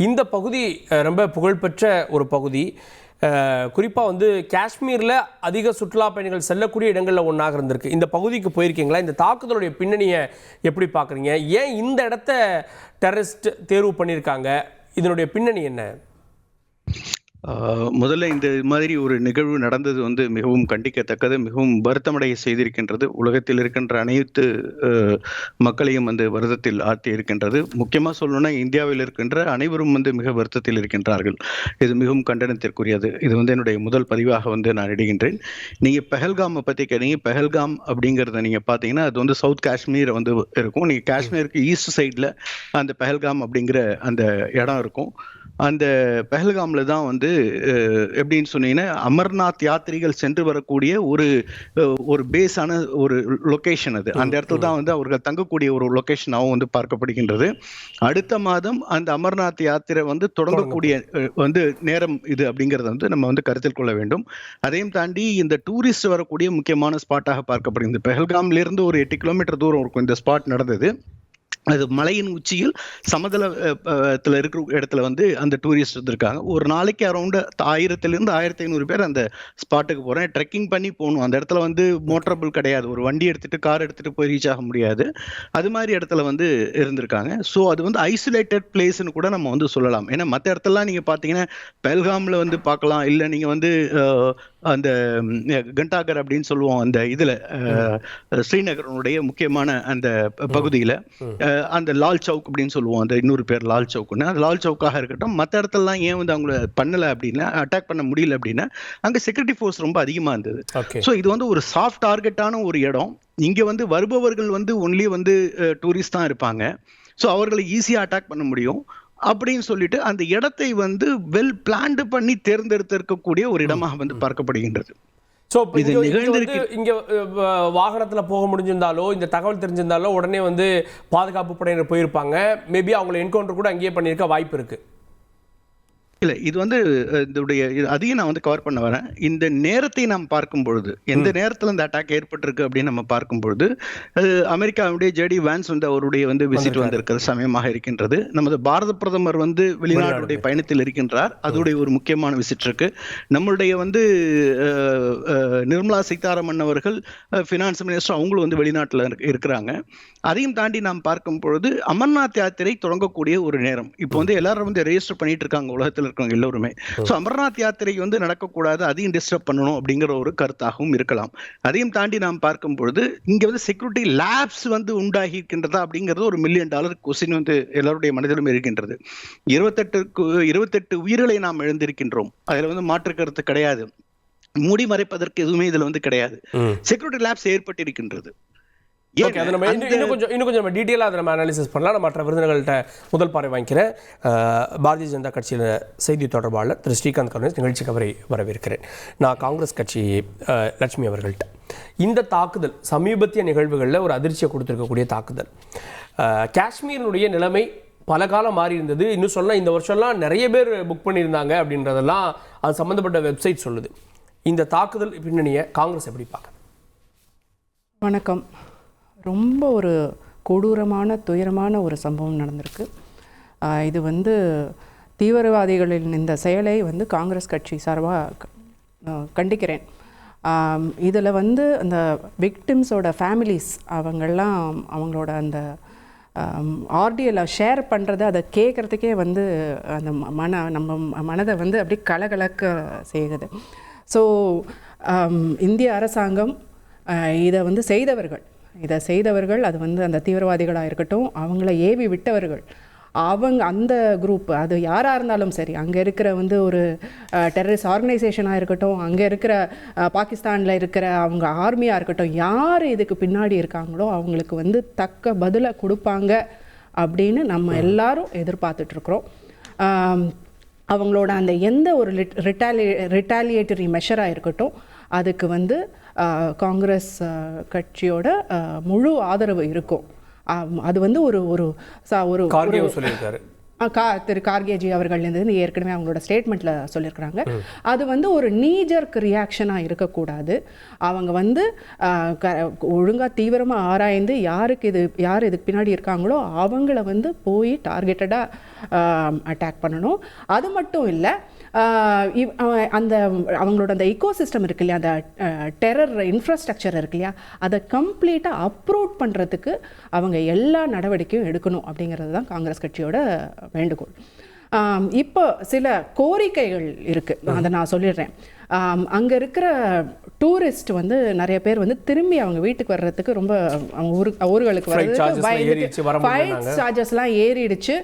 இந்த பகுதி ரொம்ப புகழ்பெற்ற ஒரு பகுதி. குறிப்பாக வந்து காஷ்மீரில் அதிக சுற்றுலா பயணிகள் செல்லக்கூடிய இடங்களில் ஒன்றாக இருந்திருக்கு. இந்த பகுதிக்கு போயிருக்கீங்களா? இந்த தாக்குதலுடைய பின்னணியை எப்படி பார்க்குறீங்க? ஏன் இந்த இடத்த டெரரிஸ்ட் தேர்வு பண்ணியிருக்காங்க? இதனுடைய பின்னணி என்ன? முதல்ல இந்த மாதிரி ஒரு நிகழ்வு நடந்தது வந்து மிகவும் கண்டிக்கத்தக்கது, மிகவும் வருத்தமடைய செய்திருக்கின்றது. உலகத்தில் இருக்கின்ற அனைத்து மக்களையும் வந்து வருத்தத்தில் ஆழ்த்தி இருக்கின்றது. முக்கியமாக சொல்லணும்னா இந்தியாவில் இருக்கின்ற அனைவரும் வந்து மிக வருத்தத்தில் இருக்கின்றார்கள். இது மிகவும் கண்டனத்திற்குரியது. இது வந்து என்னுடைய முதல் பதிவாக வந்து நான் இடுகின்றேன். நீங்கள் பெஹல்காமை பற்றி கேட்டீங்க. பெஹல்காம் அப்படிங்கிறத நீங்கள் பார்த்தீங்கன்னா அது வந்து சவுத் காஷ்மீர் வந்து இருக்கும். நீங்கள் காஷ்மீருக்கு ஈஸ்ட் சைடில் அந்த பெஹல்காம் அப்படிங்கிற அந்த இடம் இருக்கும். அந்த பெஹல்காமில் தான் வந்து எப்படின்னு சொன்னீங்கன்னா அமர்நாத் யாத்திரிகள் சென்று வரக்கூடிய ஒரு பேஸான ஒரு லொக்கேஷன் அது. அந்த இடத்துல தான் வந்து அவர்கள் தங்கக்கூடிய ஒரு லொக்கேஷனாகவும் வந்து பார்க்கப்படுகின்றது. அடுத்த மாதம் அந்த அமர்நாத் யாத்திரை வந்து தொடங்கக்கூடிய வந்து நேரம் இது அப்படிங்கிறத வந்து நம்ம வந்து கருத்தில் கொள்ள வேண்டும். அதையும் தாண்டி இந்த டூரிஸ்ட் வரக்கூடிய முக்கியமான ஸ்பாட்டாக பார்க்கப்படுகிறது. பெஹல்காம்ல இருந்து ஒரு 8 கிலோமீட்டர் தூரம் இருக்கும் இந்த ஸ்பாட் நடந்தது. அது மலையின் உச்சியில் சமதளத்தில் இருக்கிற இடத்துல வந்து அந்த டூரிஸ்ட் வந்திருக்காங்க. ஒரு நாளைக்கு அரௌண்ட் 1000 to 1500 பேர் அந்த ஸ்பாட்டுக்கு போகிறேன். ட்ரெக்கிங் பண்ணி போகணும். அந்த இடத்துல வந்து மோட்டரபிள் கிடையாது. ஒரு வண்டி எடுத்துட்டு கார் எடுத்துட்டு போய் ரீச் ஆக முடியாது. அது மாதிரி இடத்துல வந்து இருந்திருக்காங்க. ஸோ அது வந்து ஐசோலேட்டட் பிளேஸ்ன்னு கூட நம்ம வந்து சொல்லலாம். ஏன்னா மற்ற இடத்துலலாம் நீங்கள் பார்த்தீங்கன்னா பெஹல்காமில் வந்து பார்க்கலாம். இல்லை நீங்கள் வந்து அந்த கண்டாகர் அப்படின்னு சொல்லுவோம் அந்த இதில் ஸ்ரீநகரனுடைய முக்கியமான அந்த பகுதியில் அந்த லால் சவுக் அப்படின்னு சொல்லுவோம். அந்த இன்னொரு பேர் லால் சவுக்குன்னு. அந்த லால் சவுக்காக இருக்கட்டும், மற்ற இடத்துலலாம் ஏன் வந்து அவங்கள பண்ணலை அப்படின்னா, அட்டாக் பண்ண முடியல அப்படின்னா அங்கே செக்யூரிட்டி ஃபோர்ஸ் ரொம்ப அதிகமாக இருந்தது. ஸோ இது வந்து ஒரு சாஃப்ட் டார்கெட்டான ஒரு இடம். இங்கே வந்து வருபவர்கள் வந்து ஒன்லி வந்து டூரிஸ்ட் தான் இருப்பாங்க. ஸோ அவர்களை ஈஸியாக அட்டாக் பண்ண முடியும் அப்படின்னு சொல்லிட்டு அந்த இடத்தை வந்து வெல் பிளான்டு பண்ணி தேர்ந்தெடுத்திருக்கக்கூடிய ஒரு இடமாக வந்து பார்க்கப்படுகின்றது. ஸோ இங்கே வாகனத்தில் போக முடிஞ்சிருந்தாலோ இந்த தகவல் தெரிஞ்சிருந்தாலோ உடனே வந்து பாதுகாப்பு படையினர் போயிருப்பாங்க. மேபி அவங்களை என்கவுண்டர் கூட அங்கேயே பண்ணியிருக்க வாய்ப்பு இருக்கு. இல்லை, இது வந்து இதோடைய அதையும் நான் வந்து கவர் பண்ண வரேன். இந்த நேரத்தை நாம் பார்க்கும் பொழுது, எந்த நேரத்தில் இந்த அட்டாக் ஏற்பட்டிருக்கு அப்படின்னு நம்ம பார்க்கும் பொழுது, அமெரிக்காவுடைய ஜேடி வான்ஸ் வந்து அவருடைய வந்து விசிட் வந்திருக்கிற சமயமாக இருக்கின்றது. நமது பாரத பிரதமர் வந்து வெளிநாட்டுடைய பயணத்தில் இருக்கின்றார். அதோடைய ஒரு முக்கியமான விசிட் இருக்கு. நம்மளுடைய வந்து நிர்மலா சீதாராமன் அவர்கள் ஃபினான்ஸ் மினிஸ்டர், அவங்களும் வந்து வெளிநாட்டில் இருக்கிறாங்க. அதையும் தாண்டி நாம் பார்க்கும் பொழுது அமர்நாத் யாத்திரை தொடங்கக்கூடிய ஒரு நேரம். இப்போ வந்து எல்லாரும் வந்து ரெஜிஸ்டர் பண்ணிட்டு இருக்காங்க உலகத்தில் இருக்கவங்க எல்லோருமே. ஸோ அமர்நாத் யாத்திரை வந்து நடக்கக்கூடாது, அதையும் டிஸ்டர்ப் பண்ணணும் அப்படிங்கிற ஒரு கருத்தாகவும் இருக்கலாம். அதையும் தாண்டி நாம் பார்க்கும் பொழுது இங்கே வந்து செக்யூரிட்டி லேப்ஸ் வந்து உண்டாகி இருக்கின்றதா அப்படிங்கிறது ஒரு $1 மில்லியன் கொஸ்டின் வந்து எல்லாருடைய மனதிலும் இருக்கின்றது. 28 உயிர்களை நாம் இழந்திருக்கின்றோம். அதில் வந்து மாற்று கருத்து கிடையாது. மூடி மறைப்பதற்கு எதுவுமே இதில் வந்து கிடையாது. செக்யூரிட்டி லேப்ஸ் ஏற்பட்டிருக்கின்றது. இன்னும் கொஞ்சம் டீட்டெயிலாக அதை நம்ம அனாலிசிஸ் பண்ணலாம். நான் மற்ற விருந்தினர்கள்ட்ட முதல் பார்வை வாங்கிக்கிறேன். பாரதிய ஜனதா கட்சியில் செய்தி தொடர்பாளர் திரு ஸ்ரீகாந்த் கருணேஷ் நிகழ்ச்சிக்கு அவரை வரவேற்கிறேன். நான் காங்கிரஸ் கட்சி லட்சுமி அவர்கள்ட்ட இந்த தாக்குதல் சமீபத்திய நிகழ்வுகளில் ஒரு அதிர்ச்சியை கொடுத்துருக்கக்கூடிய தாக்குதல். காஷ்மீரினுடைய நிலைமை பல காலம் மாறி இருந்தது. இன்னும் சொன்னால் இந்த வருஷம்லாம் நிறைய பேர் புக் பண்ணியிருந்தாங்க அப்படின்றதெல்லாம் அது சம்மந்தப்பட்ட வெப்சைட் சொல்லுது. இந்த தாக்குதல் பின்னணியை காங்கிரஸ் எப்படி பார்க்க? வணக்கம். ரொம்ப ஒரு கொடூரமான துயரமான ஒரு சம்பவம் நடந்திருக்கு. இது வந்து தீவிரவாதிகளின் இந்த செயலை வந்து காங்கிரஸ் கட்சி சார்பாக கண்டிக்கிறேன். இதில் வந்து அந்த விக்டிம்ஸோட ஃபேமிலிஸ் அவங்களோட அந்த ஆர்டிஎல்லை ஷேர் பண்ணுறது, அதை கேட்குறதுக்கே வந்து அந்த நம்ம மனதை வந்து அப்படி கலகலக்க செய்யுது. ஸோ இந்திய அரசாங்கம் இதை வந்து செய்தவர்கள் அது வந்து அந்த தீவிரவாதிகளாக இருக்கட்டும், அவங்கள ஏவி விட்டவர்கள், அந்த குரூப் அது யாராக இருந்தாலும் சரி, அங்கே இருக்கிற வந்து ஒரு டெரரிஸ்ட் ஆர்கனைசேஷனாக இருக்கட்டும், அங்கே இருக்கிற பாகிஸ்தானில் இருக்கிற அவங்க ஆர்மியாக இருக்கட்டும், யார் இதுக்கு பின்னாடி இருக்காங்களோ அவங்களுக்கு வந்து தக்க பதிலை கொடுப்பாங்க அப்படின்னு நம்ம எல்லாரும் எதிர்பார்த்துட்ருக்குறோம். அவங்களோட அந்த எந்த ஒரு ரிட்டாலியேட்டரி மெஷராக இருக்கட்டும், அதுக்கு வந்து காங்கிரஸ் கட்சியோட முழு ஆதரவு இருக்கும். அது வந்து ஒரு சொல்லியிருக்காரு திரு கார்கேஜி அவர்கள் ஏற்கனவே அவங்களோட ஸ்டேட்மெண்ட்டில் சொல்லியிருக்கிறாங்க. அது வந்து ஒரு நீஜர்க் ரியாக்ஷனாக இருக்கக்கூடாது. அவங்க வந்து ஒழுங்காக தீவிரமாக ஆராய்ந்து யார் இதுக்கு பின்னாடி இருக்காங்களோ அவங்கள வந்து போய் டார்கெட்டடாக அட்டாக் பண்ணணும். அது மட்டும் இல்லை, அந்த அவங்களோட அந்த இக்கோசிஸ்டம் இருக்கு இல்லையா, அந்த டெரர் இன்ஃப்ராஸ்ட்ரக்சர் இருக்கு இல்லையா, அதை கம்ப்ளீட்டாக அப்ரூவ் பண்ணுறதுக்கு அவங்க எல்லா நடவடிக்கையும் எடுக்கணும் அப்படிங்கிறது தான் காங்கிரஸ் கட்சியோட வேண்டுகோள். இப்போ சில கோரிக்கைகள் இருக்குது, அதை நான் சொல்லிடுறேன். அங்கே இருக்கிற டூரிஸ்ட் வந்து நிறைய பேர் வந்து திரும்பி அவங்க வீட்டுக்கு வர்றதுக்கு ரொம்ப அவங்க ஊர்களுக்கு வர்றதுக்கு சார்ஜஸ்லாம் ஏறிடுச்சு.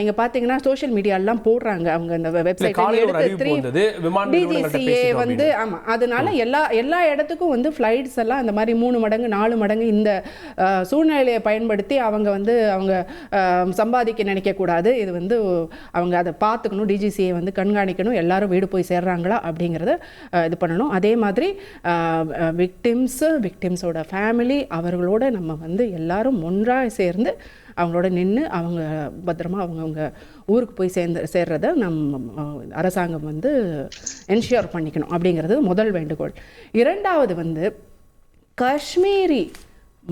நீங்கள் பார்த்தீங்கன்னா சோஷியல் மீடியாலாம் போடுறாங்க, அவங்க அந்த வெப்சைட் டிஜிசிஏ வந்து. ஆமாம், அதனால எல்லா இடத்துக்கும் வந்து ஃப்ளைட்ஸ் எல்லாம் இந்த மாதிரி 3 மடங்கு 4 மடங்கு இந்த சூழ்நிலையை பயன்படுத்தி அவங்க வந்து அவங்க சம்பாதிக்க நினைக்கக்கூடாது. இது வந்து அவங்க அதை பார்த்துக்கணும், டிஜிசிஏ வந்து கண்காணிக்கணும், எல்லாரும் வீடு போய் சேர்றாங்களா அப்படிங்கிறத இது பண்ணணும். அதே மாதிரி விக்டிம்ஸோட ஃபேமிலி அவர்களோட நம்ம வந்து எல்லாரும் ஒன்றாக சேர்ந்து அவங்களோட நின்று அவங்க பத்திரமா அவங்கவுங்க ஊருக்கு போய் சேர்றதை அரசாங்கம் வந்து என்ஷூர் பண்ணிக்கணும் அப்படிங்கிறது முதல் வேண்டுகோள். இரண்டாவது வந்து காஷ்மீரி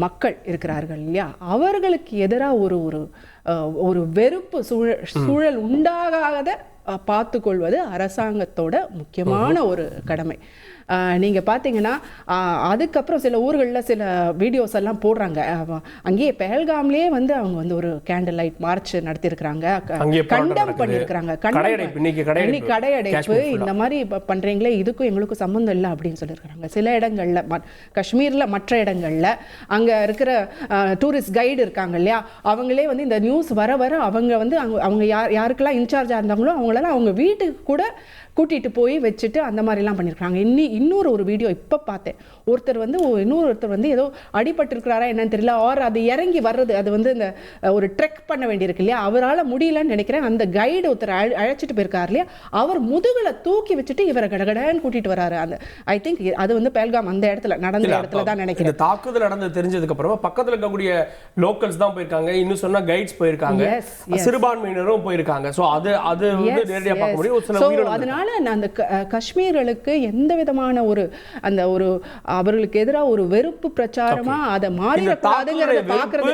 மக்கள் இருக்கிறார்கள் இல்லையா, அவர்களுக்கு எதிராக ஒரு வெறுப்பு சூழல் உண்டாகாத பார்த்துக்கொள்வது அரசாங்கத்தோட முக்கியமான ஒரு கடமை. நீங்கள் பார்த்தீங்கன்னா அதுக்கப்புறம் சில ஊர்களில் சில வீடியோஸ் எல்லாம் போடுறாங்க. அங்கேயே பெஹல்காம்லேயே வந்து அவங்க வந்து ஒரு கேண்டில் லைட் மார்ச் நடத்தியிருக்கிறாங்க, கண்டம் பண்ணியிருக்கிறாங்க. கடையடைப்பு இந்த மாதிரி பண்ணுறீங்களே, இதுக்கும் எங்களுக்கும் சம்மந்தம் இல்லை அப்படின்னு சொல்லியிருக்கிறாங்க. சில இடங்களில் காஷ்மீரில் மற்ற இடங்களில் அங்கே இருக்கிற டூரிஸ்ட் கைடு இருக்காங்க இல்லையா, அவங்களே வந்து இந்த நியூஸ் வர அவங்க வந்து அவங்க யாருக்கெல்லாம் இன்சார்ஜாக இருந்தாங்களோ அவங்களெல்லாம் அவங்க வீட்டுக்கு கூட கூட்டிகிட்டு போய் வச்சுட்டு அந்த மாதிரிலாம் பண்ணியிருக்காங்க. இன்னொரு ஒரு வீடியோ இப்போ பார்த்தேன், ஒருத்தர் வந்து ஏதோ அடிபட்டிருக்கிறாரா என்னன்னு தெரியல, அது இறங்கி வர்றது, அது வந்து இந்த ஒரு ட்ரெக் பண்ண வேண்டியிருக்கு இல்லையா, அவரால் முடியலன்னு நினைக்கிறேன். அந்த கைடு ஒருத்தர் அழைச்சிட்டு போயிருக்காரு இல்லையா, அவர் முதுகுல தூக்கி வச்சுட்டு இவரை கடகடன்னு கூட்டிட்டு வராரு. அந்த ஐ திங்க் அது வந்து பெஹல்காம் அந்த இடத்துல நடந்த இடத்துல தான் நினைக்கிறேன். தாக்குதல் நடந்து தெரிஞ்சதுக்கு அப்புறமா பக்கத்தில் இருக்கக்கூடிய லோக்கல்ஸ் தான் போயிருக்காங்க, இன்னும் சொன்னா கைட்ஸ் போயிருக்காங்க, சிறுபான்மையினரும் போயிருக்காங்க. ஸோ அது வந்து நேரடியாக பார்க்க முடியும். அதனால அந்த காஷ்மீர்களுக்கு எந்த விதமான ஒரு அவர்களுக்கு எதிராக ஒரு வெறுப்பு பிரச்சாரமா அதை மாறிடக்கூடாதுங்கிறத பார்க்கறது,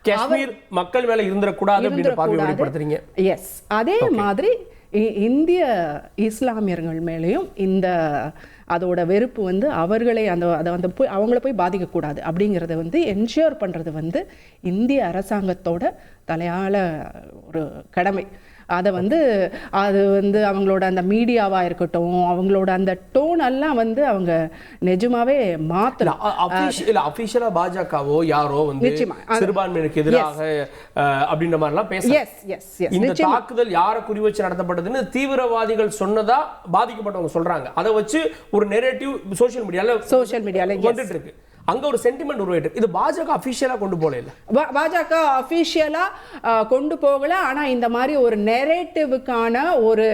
காஷ்மீர் மக்கள் மேல இருந்துடக்கூடாது அப்படின்ற பார்வையை வெளிப்படுத்துறீங்க. எஸ், அதே மாதிரி இந்திய இஸ்லாமியர்கள் மேலேயும் அதோட வெறுப்பு வந்து அவங்கள போய் பாதிக்கக்கூடாது அப்படிங்கிறத வந்து என்ஷூர் பண்ணுறது வந்து இந்திய அரசாங்கத்தோட தலையால ஒரு கடமை. அது வந்து அவங்களோட அந்த மீடியாவாக இருக்கட்டும், அவங்களோட அந்த டோன் எல்லாம் வந்து அவங்க நிஜமாவே மாற்றலாம். அஃபிஷியலாக பாஜகவோ யாரோ வந்து சிறுபான்மையினருக்கு எதிராக அப்படின்ற மாதிரிலாம் பேச, இந்த தாக்குதல் யாரை குறி வச்சு நடத்தப்பட்டதுன்னு தீவிரவாதிகள் சொன்னதா பாதிக்கப்பட்டவங்க சொல்றாங்க. அதை வச்சு ஒரு நெரேட்டிவ் சோஷியல் மீடியால வந்துட்டு இருக்கு. அங்க ஒரு சென்டிமெண்ட் உருவாயிட்டு. இது பாஜக அஃபிஷியலா கொண்டு போகல, பாஜக அஃபிஷியலா கொண்டு போகல. ஆனா இந்த மாதிரி ஒரு நெரேட்டிவுக்கான ஒரு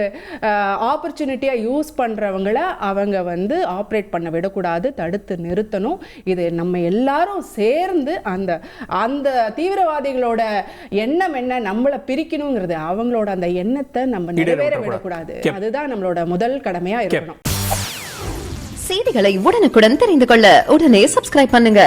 ஆப்பர்ச்சுனிட்டியா யூஸ் பண்றவங்கள அவங்க வந்து ஆப்ரேட் பண்ண விடக்கூடாது, தடுத்து நிறுத்தணும். இது நம்ம எல்லாரும் சேர்ந்து அந்த தீவிரவாதிகளோட எண்ணம் என்ன, நம்மளை பிரிக்கணுங்கிறது, அவங்களோட அந்த எண்ணத்தை நம்ம நிறைவேற விடக்கூடாது. அதுதான் நம்மளோட முதல் கடமையா இருக்கணும். செய்திகளை உடனுக்குடன் தெரிந்து கொள்ள உடனே சப்ஸ்கிரைப் பண்ணுங்க.